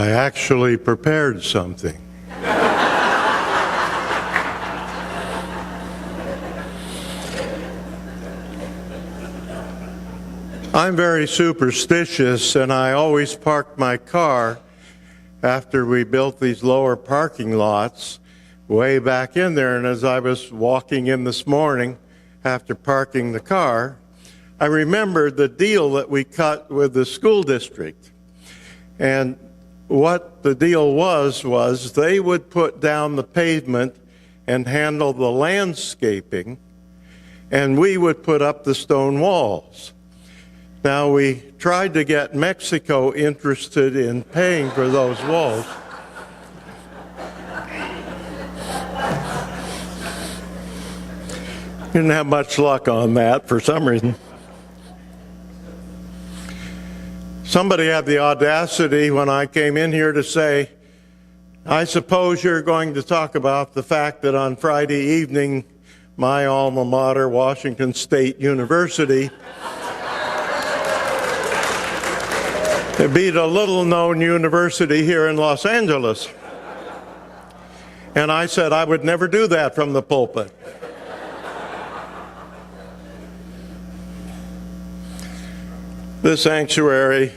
I actually prepared something. I'm very superstitious, and I always park my car after we built these lower parking lots way back in there. And as I was walking in this morning after parking the car, I remembered the deal that we cut with the school district. And what the deal was they would put down the pavement and handle the landscaping, and we would put up the stone walls. Now, we tried to get Mexico interested in paying for those walls. Didn't have much luck on that for some reason. Somebody had the audacity when I came in here to say, I suppose you're going to talk about the fact that on Friday evening, my alma mater, Washington State University, it beat a little-known university here in Los Angeles. And I said I would never do that from the pulpit. This sanctuary,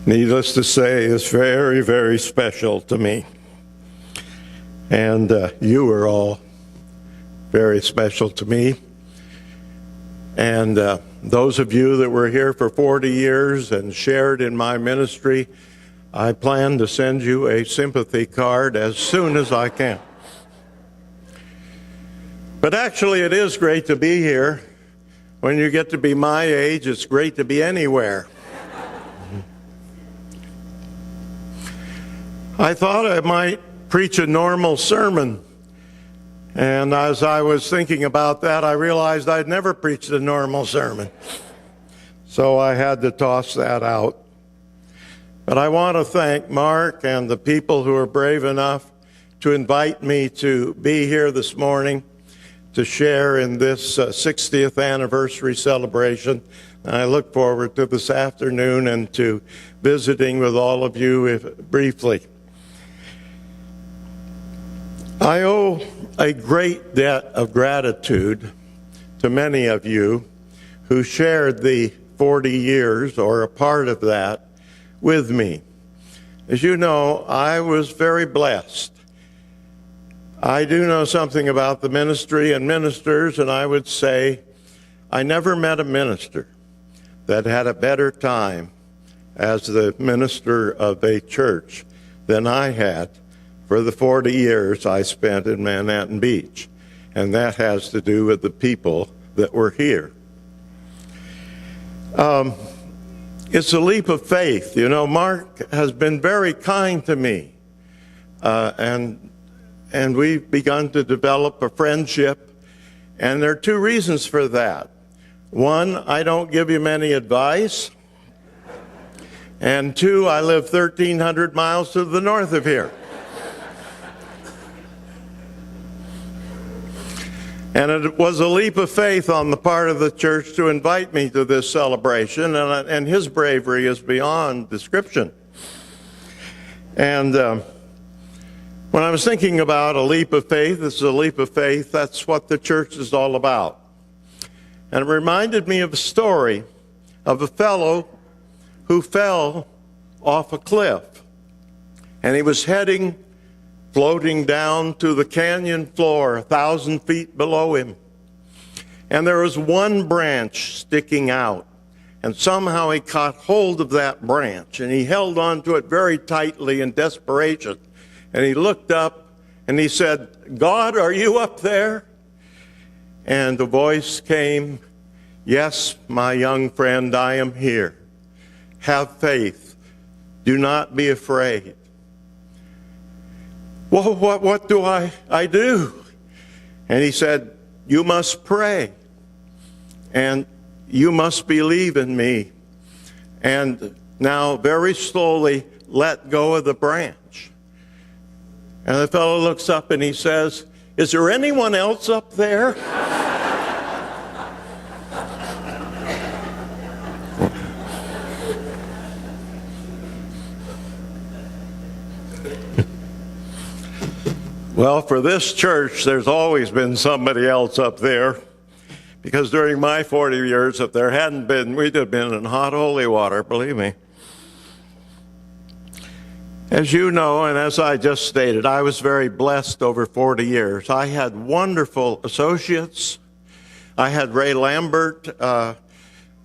needless to say, is very, very special to me. And you are all very special to me. And those of you that were here for 40 years and shared in my ministry, I plan to send you a sympathy card as soon as I can. But actually, it is great to be here. When you get to be my age, it's great to be anywhere. I thought I might preach a normal sermon. And as I was thinking about that, I realized I'd never preached a normal sermon. So I had to toss that out. But I want to thank Mark and the people who are brave enough to invite me to be here this morning to share in this 60th anniversary celebration. And I look forward to this afternoon and to visiting with all of you briefly. I owe a great debt of gratitude to many of you who shared the 40 years or a part of that with me. As you know, I was very blessed. I do know something about the ministry and ministers, and I would say I never met a minister that had a better time as the minister of a church than I had for the 40 years I spent in Manhattan Beach. And that has to do with the people that were here. It's a leap of faith. You know, Mark has been very kind to me. And we've begun to develop a friendship. And there are two reasons for that. One, I don't give him any advice. And two, I live 1,300 miles to the north of here. And it was a leap of faith on the part of the church to invite me to this celebration, and his bravery is beyond description. And when I was thinking about a leap of faith, this is a leap of faith, that's what the church is all about. And it reminded me of a story of a fellow who fell off a cliff. And he was floating down to the canyon floor 1,000 feet below him. And there was one branch sticking out. And somehow he caught hold of that branch, and he held on to it very tightly in desperation. And he looked up and he said, "God, are you up there?" And the voice came, "Yes, my young friend, I am here. Have faith. Do not be afraid." Well, what do I do? And he said, "You must pray, and you must believe in me. And now very slowly let go of the branch." And the fellow looks up and he says, "Is there anyone else up there?" Well, for this church, there's always been somebody else up there. Because during my 40 years, if there hadn't been, we'd have been in hot holy water, believe me. As you know, and as I just stated, I was very blessed over 40 years. I had wonderful associates. I had Ray Lambert,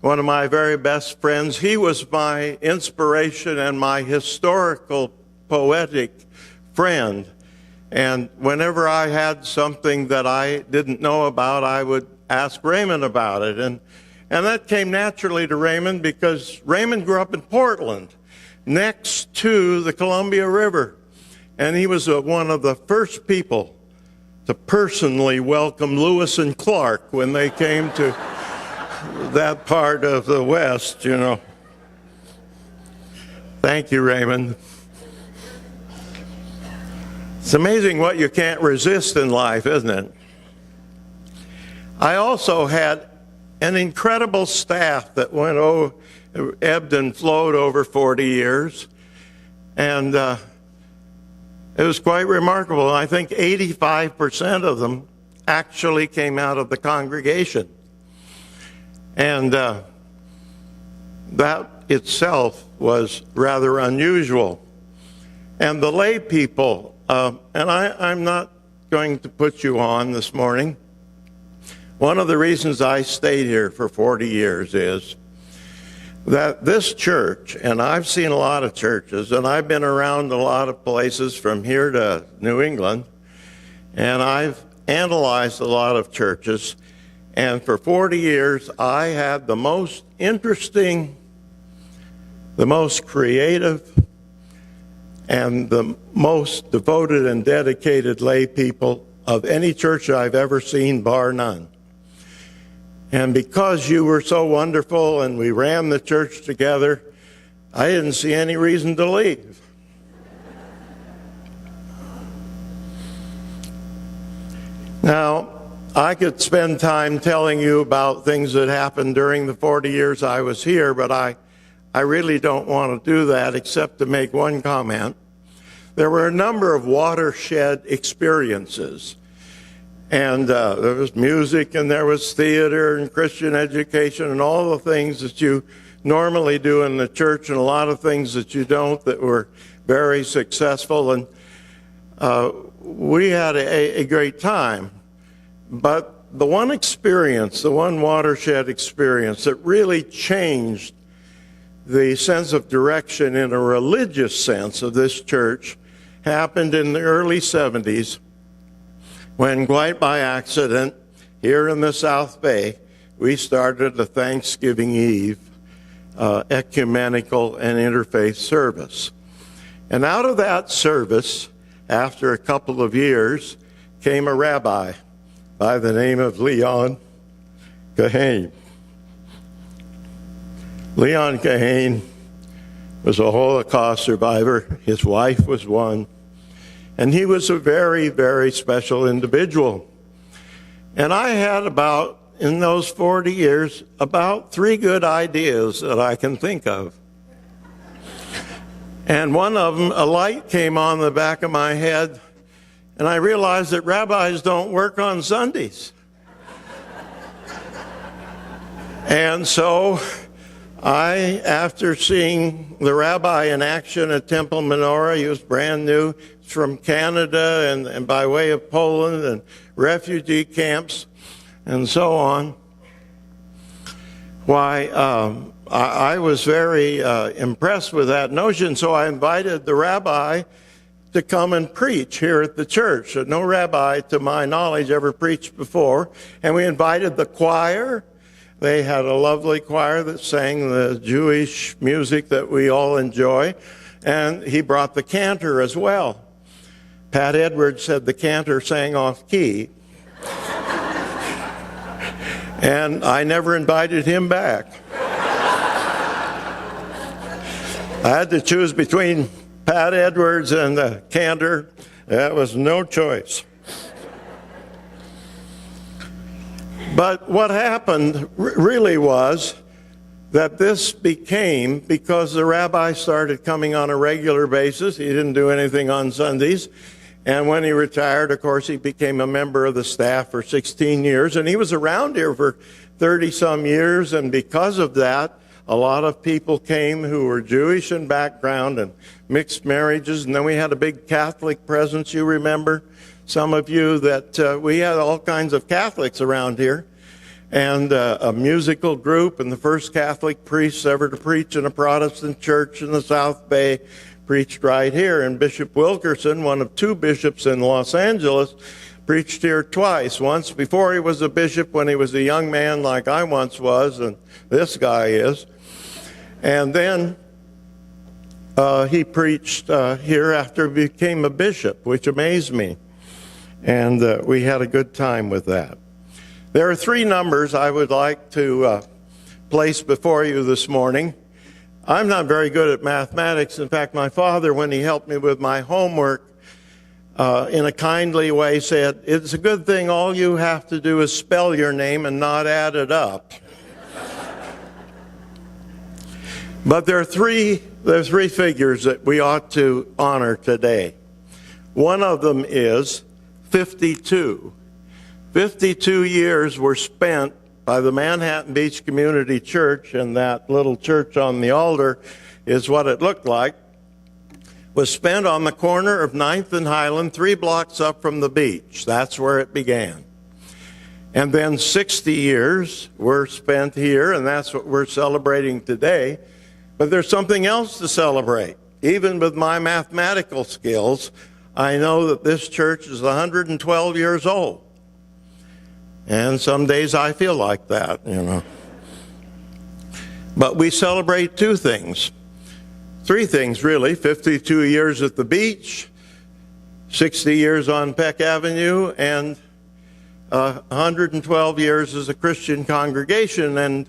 one of my very best friends. He was my inspiration and my historical, poetic friend. And whenever I had something that I didn't know about, I would ask Raymond about it. And that came naturally to Raymond because Raymond grew up in Portland, next to the Columbia River. And he was one of the first people to personally welcome Lewis and Clark when they came to that part of the West, you know. Thank you, Raymond. It's amazing what you can't resist in life, isn't it? I also had an incredible staff that ebbed and flowed over 40 years. And it was quite remarkable. I think 85% of them actually came out of the congregation. And that itself was rather unusual. And the lay people, and I'm not going to put you on this morning. One of the reasons I stayed here for 40 years is that this church, and I've seen a lot of churches, and I've been around a lot of places from here to New England, and I've analyzed a lot of churches, and for 40 years I had the most interesting, the most creative, and the most devoted and dedicated lay people of any church I've ever seen, bar none. And because you were so wonderful and we ran the church together, I didn't see any reason to leave. Now, I could spend time telling you about things that happened during the 40 years I was here, but I really don't want to do that except to make one comment. There were a number of watershed experiences. And there was music, and there was theater, and Christian education, and all the things that you normally do in the church, and a lot of things that you don't that were very successful. And we had a great time. But the one experience, the one watershed experience that really changed the sense of direction in a religious sense of this church happened in the early 70s. When, quite by accident, here in the South Bay, we started a Thanksgiving Eve ecumenical and interfaith service. And out of that service, after a couple of years, came a rabbi by the name of Leon Kahane. Leon Kahane was a Holocaust survivor. His wife was one. And he was a very, very special individual. And I had in those 40 years, about 3 good ideas that I can think of. And one of them, a light came on the back of my head, and I realized that rabbis don't work on Sundays. And so after seeing the rabbi in action at Temple Menorah, he was brand new, from Canada and by way of Poland and refugee camps and so on. Why, I was very impressed with that notion, so I invited the rabbi to come and preach here at the church. No rabbi, to my knowledge, ever preached before. And we invited the choir. They had a lovely choir that sang the Jewish music that we all enjoy. And he brought the cantor as well. Pat Edwards said the cantor sang off key. And I never invited him back. I had to choose between Pat Edwards and the cantor. That was no choice. But what happened really was that this became because the rabbi started coming on a regular basis. He didn't do anything on Sundays. And when he retired, of course, he became a member of the staff for 16 years. And he was around here for 30-some years. And because of that, a lot of people came who were Jewish in background and mixed marriages. And then we had a big Catholic presence, you remember, some of you, that we had all kinds of Catholics around here. And a musical group, and the first Catholic priests ever to preach in a Protestant church in the South Bay preached right here. And Bishop Wilkerson, one of two bishops in Los Angeles, preached here twice. Once before he was a bishop when he was a young man like I once was, and this guy is. And then he preached here after he became a bishop, which amazed me. And we had a good time with that. There are three numbers I would like to place before you this morning. I'm not very good at mathematics. In fact, my father, when he helped me with my homework, in a kindly way said, "It's a good thing all you have to do is spell your name and not add it up." But there are three figures that we ought to honor today. One of them is 52. 52 years were spent by the Manhattan Beach Community Church, and that little church on the altar is what it looked like, was spent on the corner of 9th and Highland, 3 blocks up from the beach. That's where it began. And then 60 years were spent here, and that's what we're celebrating today. But there's something else to celebrate. Even with my mathematical skills, I know that this church is 112 years old. And some days I feel like that, you know. But we celebrate two things. Three things, really. 52 years at the beach, 60 years on Peck Avenue, and 112 years as a Christian congregation. And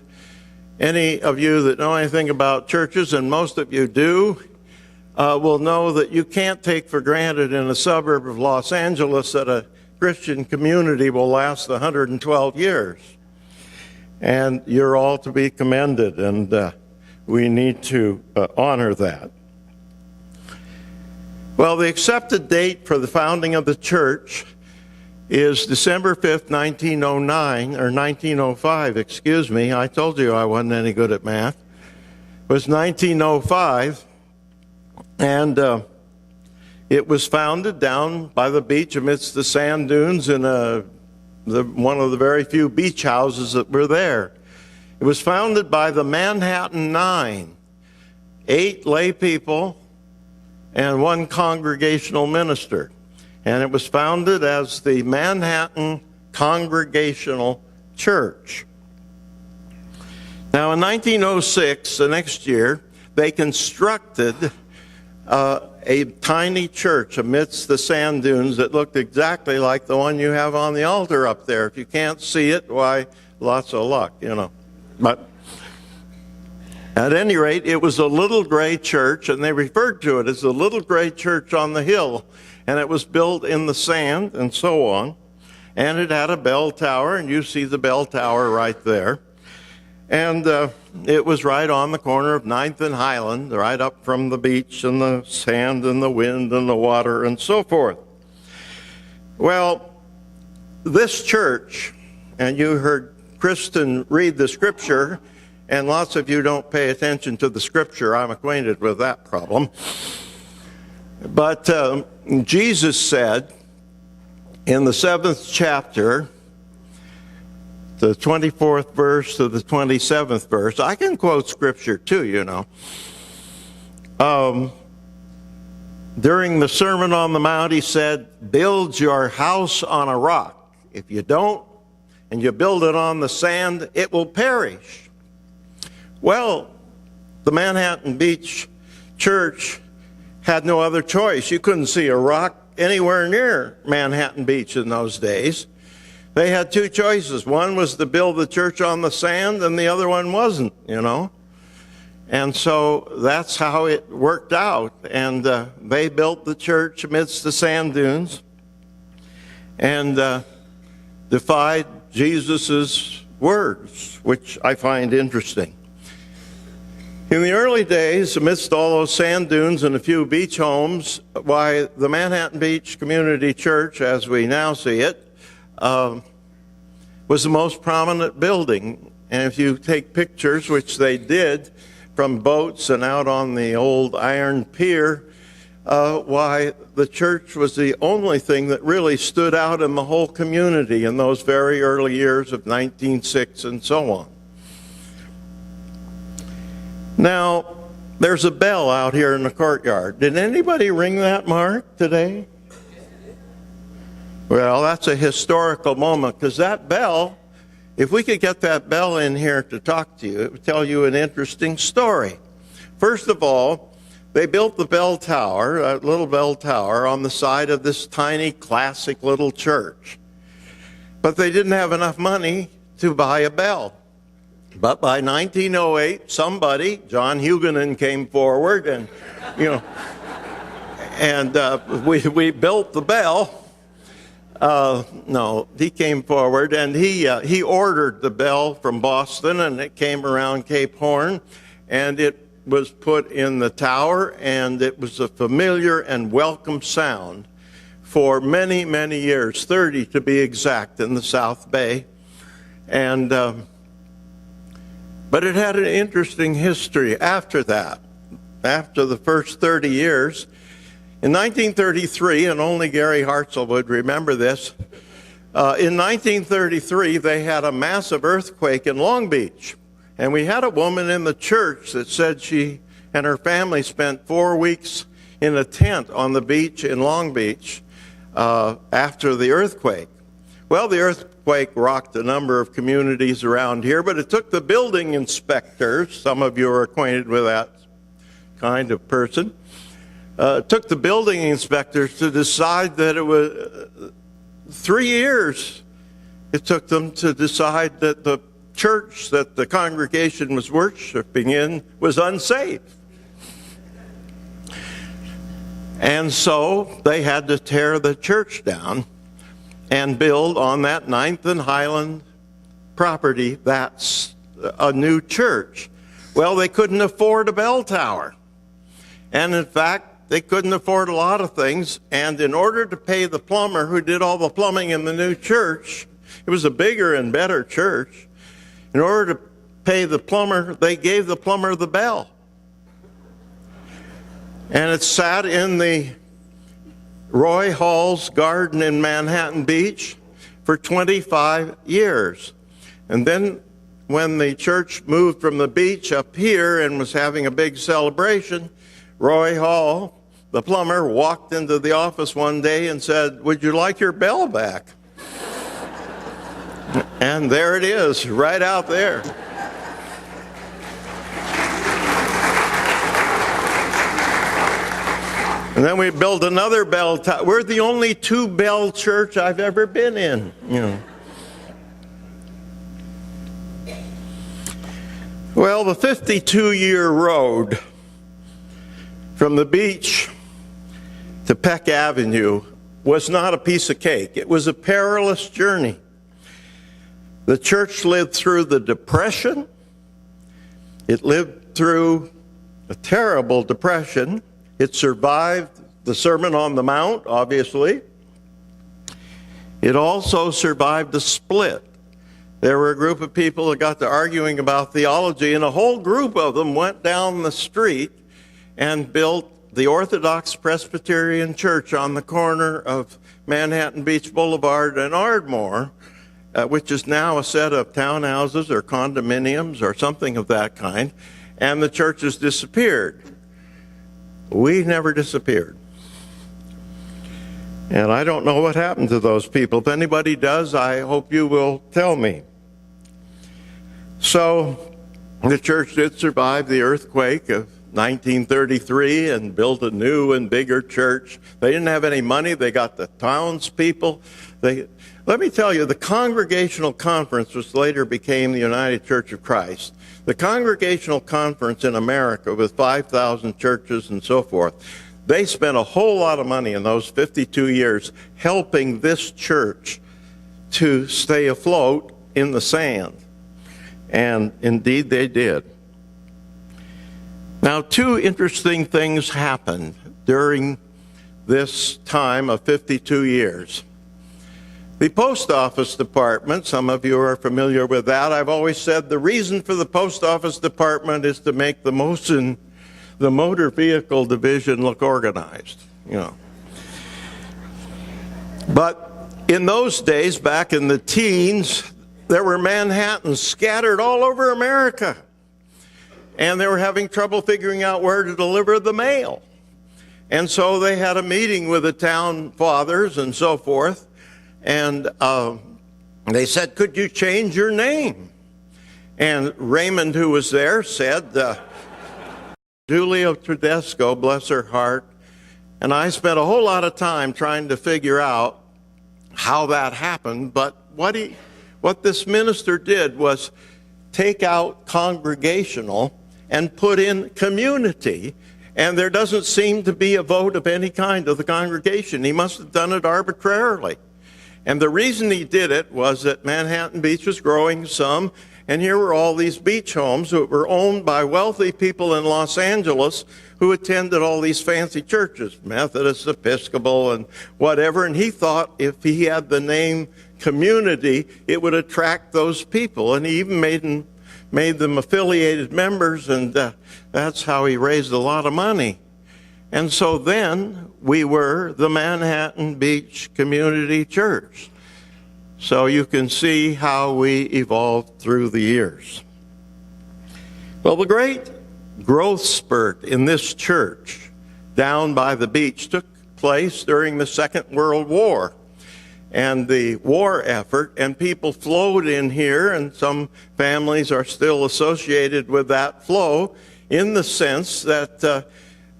any of you that know anything about churches, and most of you do, will know that you can't take for granted in a suburb of Los Angeles that a Christian community will last 112 years. And you're all to be commended, and we need to honor that. Well, the accepted date for the founding of the church is December 5th, 1909, or 1905, excuse me. I told you I wasn't any good at math. It was 1905, and it was founded down by the beach amidst the sand dunes in one of the very few beach houses that were there. It was founded by the Manhattan Nine, 8 lay people and 1 congregational minister. And it was founded as the Manhattan Congregational Church. Now in 1906, the next year, they constructed a tiny church amidst the sand dunes that looked exactly like the one you have on the altar up there. If you can't see it, why, lots of luck, you know. But at any rate, it was a little gray church, and they referred to it as the little gray church on the hill. And it was built in the sand and so on. And it had a bell tower, and you see the bell tower right there. And it was right on the corner of 9th and Highland, right up from the beach and the sand and the wind and the water and so forth. Well, this church, and you heard Kristen read the scripture, and lots of you don't pay attention to the scripture. I'm acquainted with that problem. But Jesus said in the 7th chapter, the 24th verse to the 27th verse. I can quote scripture too, you know. During the Sermon on the Mount, he said, "Build your house on a rock. If you don't, and you build it on the sand, it will perish." Well, the Manhattan Beach Church had no other choice. You couldn't see a rock anywhere near Manhattan Beach in those days. They had two choices. One was to build the church on the sand, and the other one wasn't, you know. And so that's how it worked out. And they built the church amidst the sand dunes and defied Jesus' words, which I find interesting. In the early days, amidst all those sand dunes and a few beach homes, why the Manhattan Beach Community Church, as we now see it, was the most prominent building. And if you take pictures, which they did, from boats and out on the old iron pier, why the church was the only thing that really stood out in the whole community in those very early years of 1906 and so on. Now, there's a bell out here in the courtyard. Did anybody ring that, Mark, today? Well, that's a historical moment, because that bell, if we could get that bell in here to talk to you, it would tell you an interesting story. First of all, they built the bell tower, a little bell tower, on the side of this tiny, classic little church. But they didn't have enough money to buy a bell. But by 1908, somebody, John Huguenin, came forward, and we built the bell. No, he came forward, and he ordered the bell from Boston, and it came around Cape Horn, and it was put in the tower, and it was a familiar and welcome sound for many, many years, 30 to be exact, in the South Bay. And but it had an interesting history after that. After the first 30 years, in 1933, and only Gary Hartzell would remember this, in 1933 they had a massive earthquake in Long Beach. And we had a woman in the church that said she and her family spent 4 weeks in a tent on the beach in Long Beach after the earthquake. Well, the earthquake rocked a number of communities around here, but it took the building inspectors, some of you are acquainted with that kind of person, it took the building inspectors to decide that it was 3 years. It took them to decide that the church that the congregation was worshiping in was unsafe. And so they had to tear the church down and build on that 9th and Highland property that's a new church. Well, they couldn't afford a bell tower. And in fact, they couldn't afford a lot of things. And in order to pay the plumber who did all the plumbing in the new church, it was a bigger and better church. In order to pay the plumber, they gave the plumber the bell. And it sat in the Roy Hall's garden in Manhattan Beach for 25 years. And then when the church moved from the beach up here and was having a big celebration, Roy Hall, the plumber, walked into the office one day and said, "Would you like your bell back?" And there it is, right out there. And then we built another bell tower. We're the only 2-bell church I've ever been in, Well, the 52-year road from the beach to Peck Avenue was not a piece of cake. It was a perilous journey. The church lived through the Depression. It lived through a terrible depression. It survived the Sermon on the Mount, obviously. It also survived the split. There were a group of people that got to arguing about theology, and a whole group of them went down the street and built the Orthodox Presbyterian Church on the corner of Manhattan Beach Boulevard and Ardmore, which is now a set of townhouses or condominiums or something of that kind, and the church has disappeared. We never disappeared. And I don't know what happened to those people. If anybody does, I hope you will tell me. So the church did survive the earthquake of 1933 and built a new and bigger church. They didn't have any money. They got the townspeople. Let me tell you, the Congregational Conference, which later became the United Church of Christ, the Congregational Conference in America with 5,000 churches and so forth, they spent a whole lot of money in those 52 years helping this church to stay afloat in the sand. And indeed they did. Now, two interesting things happened during this time of 52 years. The post office department, some of you are familiar with that. I've always said the reason for the post office department is to make the motor vehicle division look organized, you know. But in those days, back in the teens, there were Manhattans scattered all over America. And they were having trouble figuring out where to deliver the mail. And so they had a meeting with the town fathers and so forth. And they said, could you change your name? And Raymond, who was there, said, Julia Tedesco, bless her heart, and I spent a whole lot of time trying to figure out how that happened. But what this minister did was take out congregational and put in community. And there doesn't seem to be a vote of any kind of the congregation. He must have done it arbitrarily. And the reason he did it was that Manhattan Beach was growing some, and here were all these beach homes that were owned by wealthy people in Los Angeles who attended all these fancy churches, Methodist, Episcopal, and whatever. And he thought if he had the name community, it would attract those people. And he even made them affiliated members, and that's how he raised a lot of money. And so then we were the Manhattan Beach Community Church. So you can see how we evolved through the years. Well, the great growth spurt in this church down by the beach took place during the Second World War and the war effort, and people flowed in here, and some families are still associated with that flow in the sense that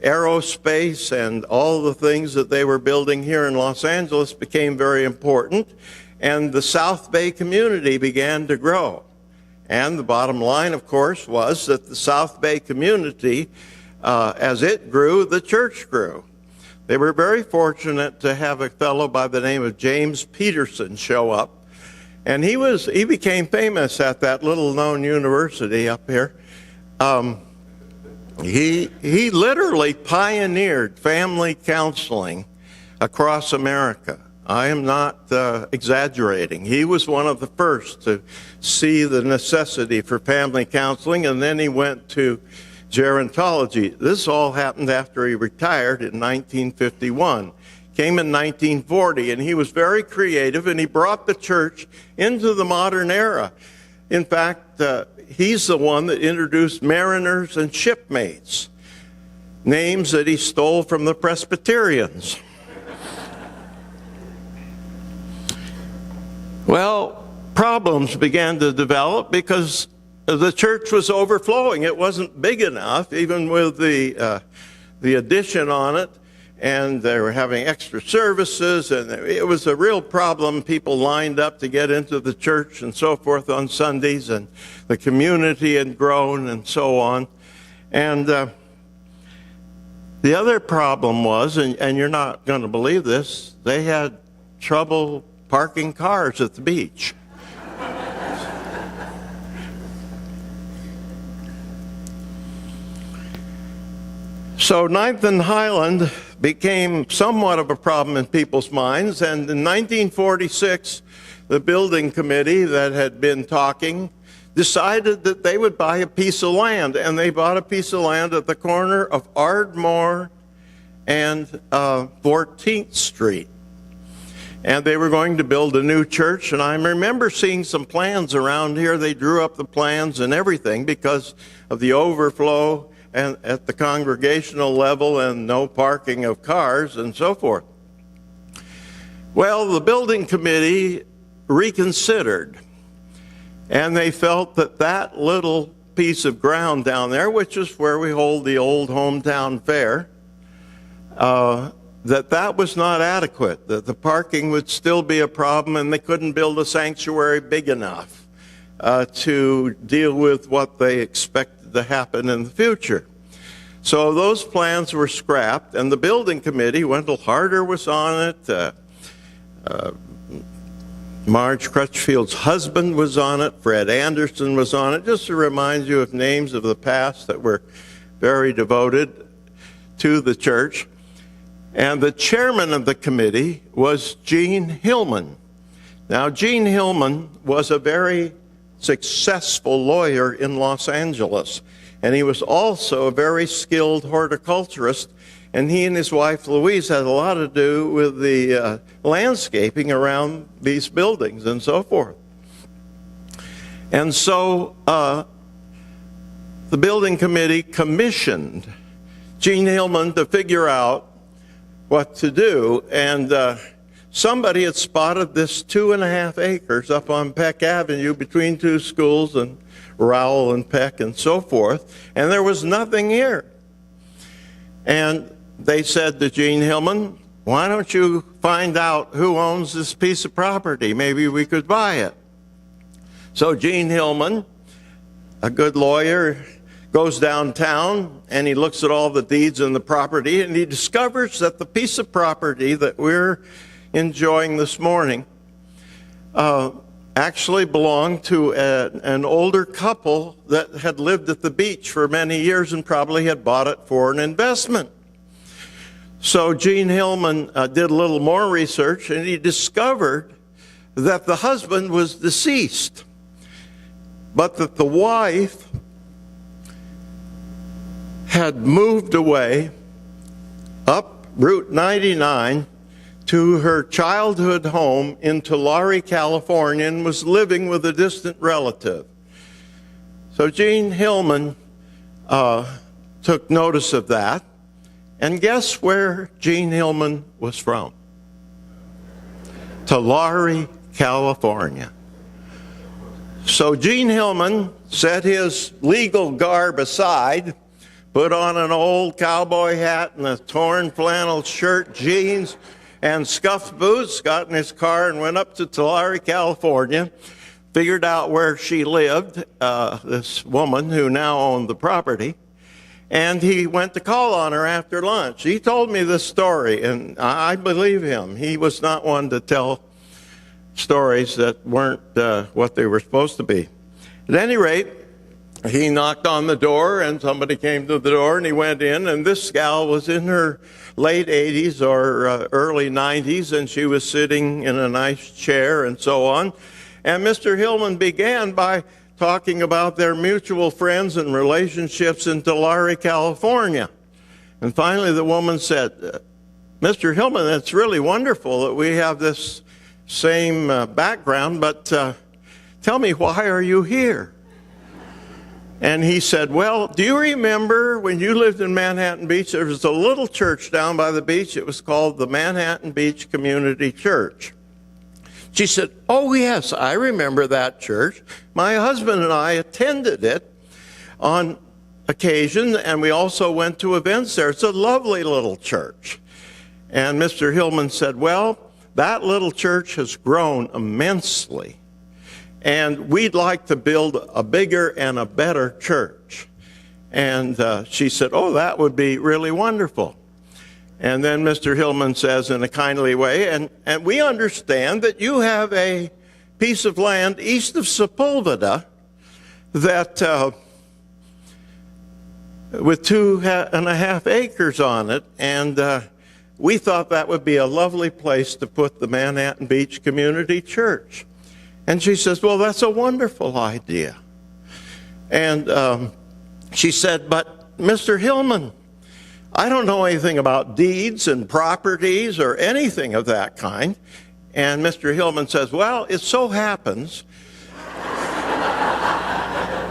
aerospace and all the things that they were building here in Los Angeles became very important, and the South Bay community began to grow. And the bottom line, of course, was that the South Bay community, as it grew, the church grew. They were very fortunate to have a fellow by the name of James Peterson show up, and he became famous at that little-known university up here. He literally pioneered family counseling across America. I am not exaggerating. He was one of the first to see the necessity for family counseling, and then he went to gerontology. This all happened after he retired in 1951. Came in 1940, and he was very creative, and he brought the church into the modern era. In fact, he's the one that introduced mariners and shipmates, names that he stole from the Presbyterians. Well, problems began to develop because the church was overflowing. It wasn't big enough, even with the addition on it, and they were having extra services, and it was a real problem. People lined up to get into the church and so forth on Sundays, and the community had grown and so on. And the other problem was, and you're not going to believe this, they had trouble parking cars at the beach. So 9th and Highland became somewhat of a problem in people's minds, and in 1946, the building committee that had been talking decided that they would buy a piece of land, and they bought a piece of land at the corner of Ardmore and 14th Street. And they were going to build a new church, and I remember seeing some plans around here. They drew up the plans and everything because of the overflow and at the congregational level and no parking of cars and so forth. Well, the building committee reconsidered, and they felt that that little piece of ground down there, which is where we hold the old hometown fair, that was not adequate, that the parking would still be a problem, and they couldn't build a sanctuary big enough to deal with what they expected to happen in the future. So those plans were scrapped, and the building committee, Wendell Harder was on it, Marge Crutchfield's husband was on it, Fred Anderson was on it, just to remind you of names of the past that were very devoted to the church. And the chairman of the committee was Gene Hillman. Now, Gene Hillman was a very successful lawyer in Los Angeles, and he was also a very skilled horticulturist, and he and his wife Louise had a lot to do with the landscaping around these buildings and so forth. And so the building committee commissioned Gene Hillman to figure out what to do, and somebody had spotted this 2.5 acres up on Peck Avenue between two schools and Rowell and Peck and so forth, and there was nothing here. And they said to Gene Hillman, why don't you find out who owns this piece of property? Maybe we could buy it. So Gene Hillman, a good lawyer, goes downtown and he looks at all the deeds and the property, and he discovers that the piece of property that we're enjoying this morning actually belonged to an older couple that had lived at the beach for many years and probably had bought it for an investment. So Gene Hillman did a little more research, and he discovered that the husband was deceased, but that the wife had moved away up Route 99 to her childhood home in Tulare, California, and was living with a distant relative. So Gene Hillman took notice of that, and guess where Gene Hillman was from? Tulare, California. So Gene Hillman set his legal garb aside, put on an old cowboy hat and a torn flannel shirt, jeans, and scuffed boots, got in his car and went up to Tulare, California, figured out where she lived, this woman who now owned the property, and he went to call on her after lunch. He told me this story, and I believe him. He was not one to tell stories that weren't what they were supposed to be. At any rate, he knocked on the door, and somebody came to the door, and he went in, and this gal was in her late 80s or early 90s, and she was sitting in a nice chair and so on. And Mr. Hillman began by talking about their mutual friends and relationships in Tulare, California. And finally the woman said, Mr. Hillman, it's really wonderful that we have this same background, but tell me, why are you here? And he said, well, do you remember when you lived in Manhattan Beach, there was a little church down by the beach. It was called the Manhattan Beach Community Church. She said, oh, yes, I remember that church. My husband and I attended it on occasion, and we also went to events there. It's a lovely little church. And Mr. Hillman said, well, that little church has grown immensely, and we'd like to build a bigger and a better church. And she said, oh, that would be really wonderful. And then Mr. Hillman says in a kindly way, and we understand that you have a piece of land east of Sepulveda that with 2.5 acres on it, and we thought that would be a lovely place to put the Manhattan Beach Community Church. And she says, well, that's a wonderful idea. And she said, but Mr. Hillman, I don't know anything about deeds and properties or anything of that kind. And Mr. Hillman says, well, it so happens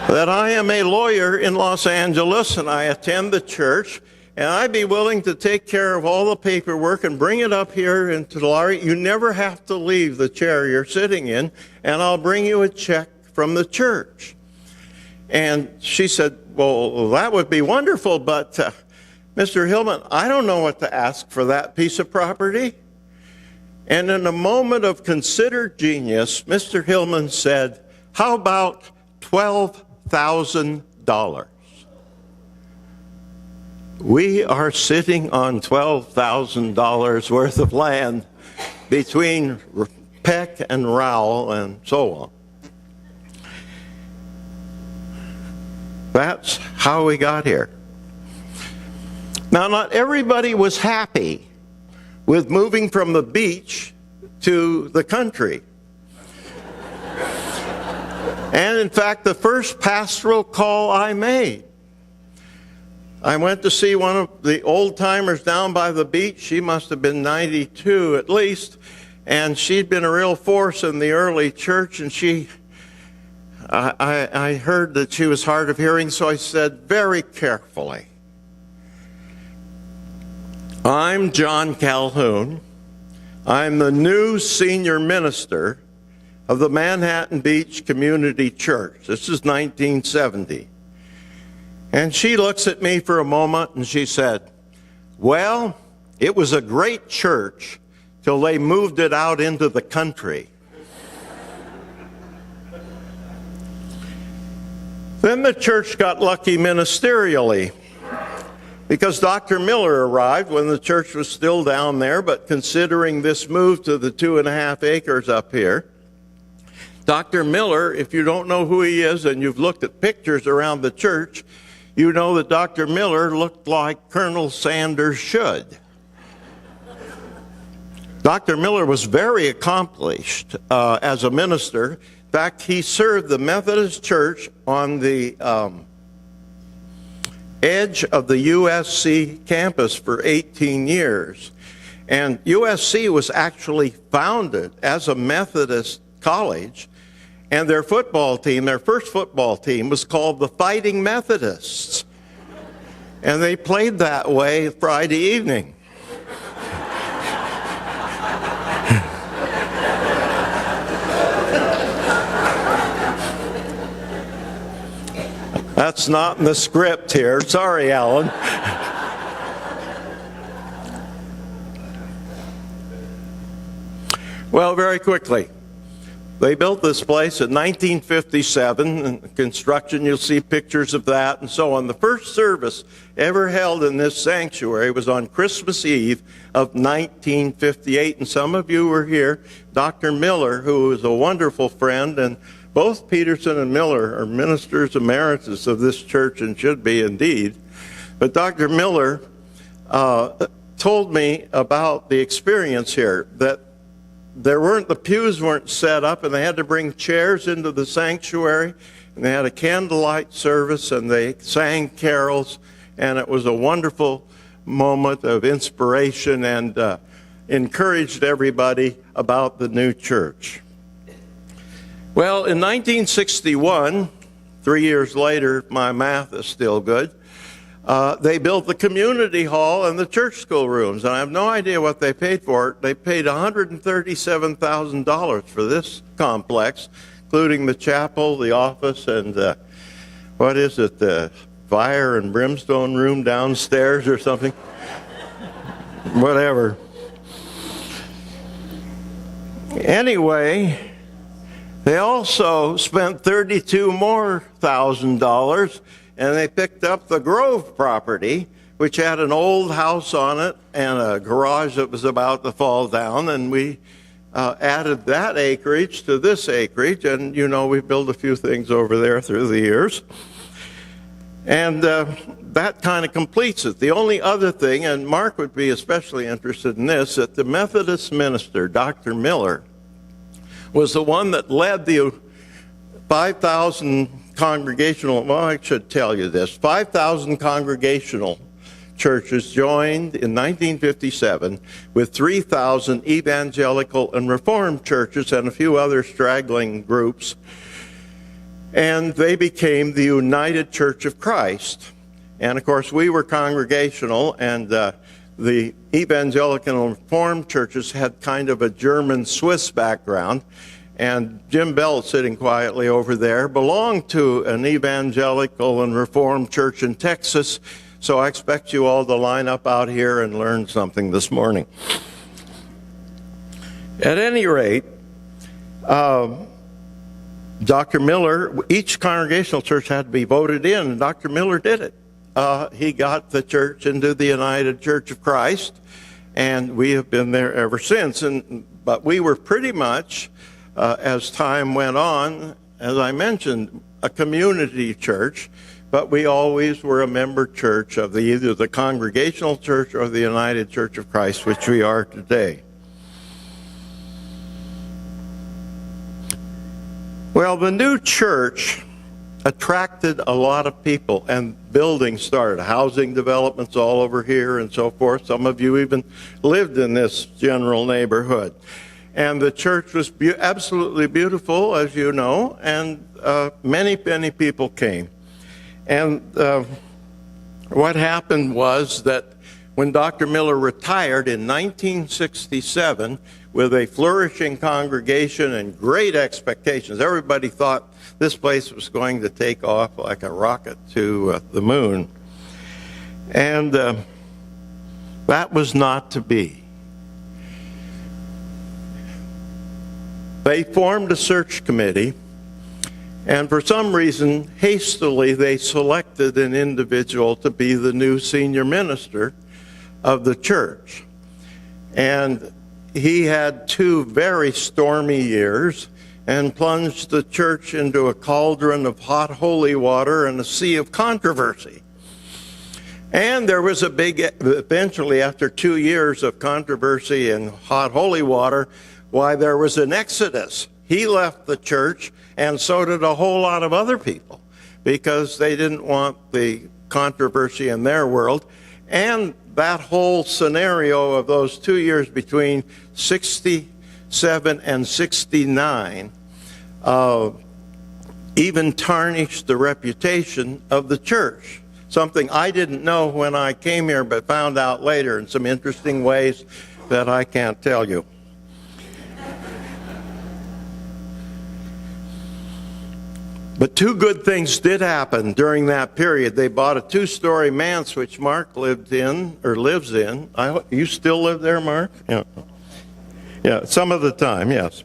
that I am a lawyer in Los Angeles, and I attend the church, and I'd be willing to take care of all the paperwork and bring it up here in Tulare. You never have to leave the chair you're sitting in, and I'll bring you a check from the church. And she said, well, that would be wonderful, but Mr. Hillman, I don't know what to ask for that piece of property. And in a moment of considered genius, Mr. Hillman said, how about $12,000? We are sitting on $12,000 worth of land between Peck and Rowell and so on. That's how we got here. Now, not everybody was happy with moving from the beach to the country. And in fact, the first pastoral call I made, I went to see one of the old timers down by the beach. She must have been 92 at least, and she'd been a real force in the early church, and I heard that she was hard of hearing, so I said very carefully, "I'm John Calhoun. I'm the new senior minister of the Manhattan Beach Community Church." This is 1970. And she looks at me for a moment and she said, "Well, it was a great church till they moved it out into the country." Then the church got lucky ministerially, because Dr. Miller arrived when the church was still down there, but considering this move to the 2.5 acres up here, Dr. Miller, if you don't know who he is and you've looked at pictures around the church, you know that Dr. Miller looked like Colonel Sanders should. Dr. Miller was very accomplished as a minister. In fact, he served the Methodist Church on the edge of the USC campus for 18 years. And USC was actually founded as a Methodist college, and their football team, their first football team, was called the Fighting Methodists. And they played that way Friday evening. That's not in the script here. Sorry, Alan. Well, very quickly. They built this place in 1957, and construction, you'll see pictures of that and so on. The first service ever held in this sanctuary was on Christmas Eve of 1958, and some of you were here. Dr. Miller, who is a wonderful friend, and both Peterson and Miller are ministers emeritus of this church and should be indeed. But Dr. Miller told me about the experience here, that the pews weren't set up, and they had to bring chairs into the sanctuary, and they had a candlelight service, and they sang carols, and it was a wonderful moment of inspiration, and encouraged everybody about the new church. Well, in 1961, 3 years later, if my math is still good, they built the community hall and the church school rooms, and I have no idea what they paid for it. They paid $137,000 for this complex, including the chapel, the office, and the fire and brimstone room downstairs or something? Whatever. Anyway, they also spent $32,000 more, and they picked up the Grove property, which had an old house on it and a garage that was about to fall down, and we added that acreage to this acreage, and we built a few things over there through the years. And that kind of completes it. The only other thing, and Mark would be especially interested in this, that the Methodist minister, Dr. Miller, was the one that led the 5,000 congregational, well, I should tell you this, 5,000 congregational churches joined in 1957 with 3,000 evangelical and reformed churches and a few other straggling groups. And they became the United Church of Christ. And of course, we were congregational, and the evangelical and reformed churches had kind of a German-Swiss background. And Jim Bell, sitting quietly over there, belonged to an evangelical and reformed church in Texas. So I expect you all to line up out here and learn something this morning. At any rate, Dr. Miller, each congregational church had to be voted in, and Dr. Miller did it. He got the church into the United Church of Christ, and we have been there ever since. But we were pretty much, as time went on, as I mentioned, a community church. but we always were a member church of either the Congregational Church or the United Church of Christ, which we are today. Well, the new church attracted a lot of people, and buildings started, housing developments all over here and so forth. Some of you even lived in this general neighborhood. And the church was absolutely beautiful, as you know, and many, many people came. And what happened was that when Dr. Miller retired in 1967 with a flourishing congregation and great expectations, everybody thought this place was going to take off like a rocket to the moon. And that was not to be. They formed a search committee, and for some reason, hastily, they selected an individual to be the new senior minister of the church. And he had 2 very stormy years and plunged the church into a cauldron of hot holy water and a sea of controversy. And there was eventually, after 2 years of controversy and hot holy water, there was an exodus. He left the church, and so did a whole lot of other people, because they didn't want the controversy in their world. And that whole scenario of those 2 years between 67 and 69 even tarnished the reputation of the church. Something I didn't know when I came here, but found out later in some interesting ways that I can't tell you. But 2 good things did happen during that period. They bought a 2-story manse, which Mark lives in. You still live there, Mark? Yeah, some of the time, yes.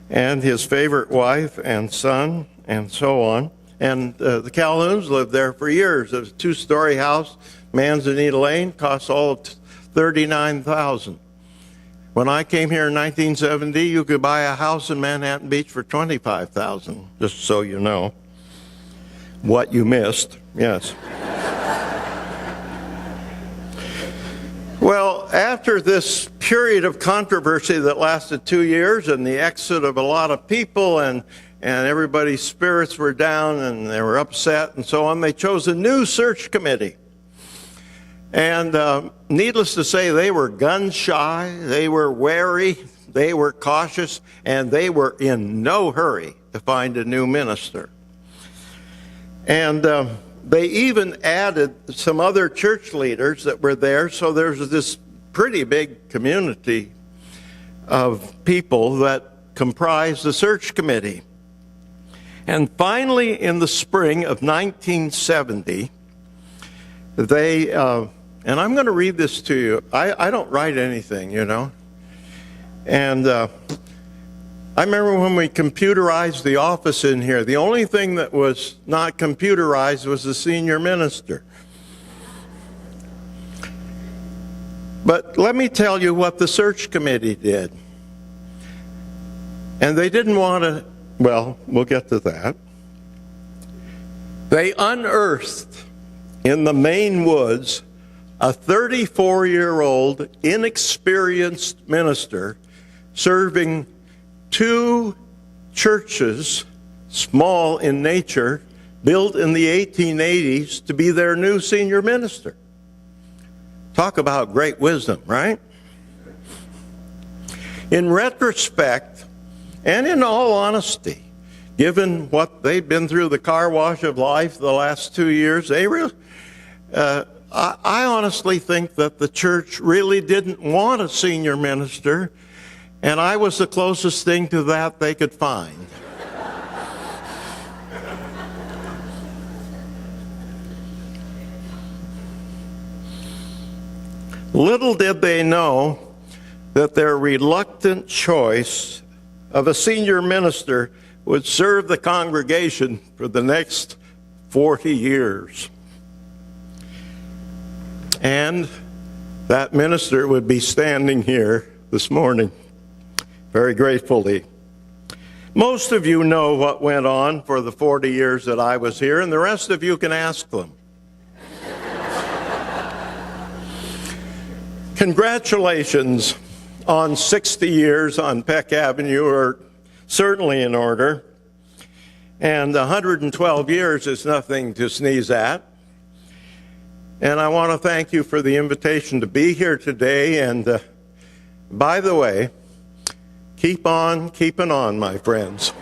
And his favorite wife and son, and so on. And the Calhouns lived there for years. It was a 2-story house, Manzanita Lane, cost all of $39,000. When I came here in 1970, you could buy a house in Manhattan Beach for $25,000, just so you know what you missed. Yes. Well, after this period of controversy that lasted 2 years and the exit of a lot of people and everybody's spirits were down and they were upset and so on, they chose a new search committee. And needless to say, they were gun shy, they were wary, they were cautious, and they were in no hurry to find a new minister. And they even added some other church leaders that were there, so there's this pretty big community of people that comprised the search committee. And finally, in the spring of 1970, they, and I'm going to read this to you. I don't write anything, you know. And I remember when we computerized the office in here, the only thing that was not computerized was the senior minister. But let me tell you what the search committee did. And they didn't want to, well, we'll get to that. They unearthed in the Maine woods a 34-year-old inexperienced minister serving 2 churches, small in nature, built in the 1880s to be their new senior minister. Talk about great wisdom, right? In retrospect, and in all honesty, given what they've been through, the car wash of life the last 2 years, I honestly think that the church really didn't want a senior minister, and I was the closest thing to that they could find. Little did they know that their reluctant choice of a senior minister would serve the congregation for the next 40 years. And that minister would be standing here this morning, very gratefully. Most of you know what went on for the 40 years that I was here, and the rest of you can ask them. Congratulations on 60 years on Peck Avenue are certainly in order, and 112 years is nothing to sneeze at. And I want to thank you for the invitation to be here today, and by the way, keep on keeping on, my friends.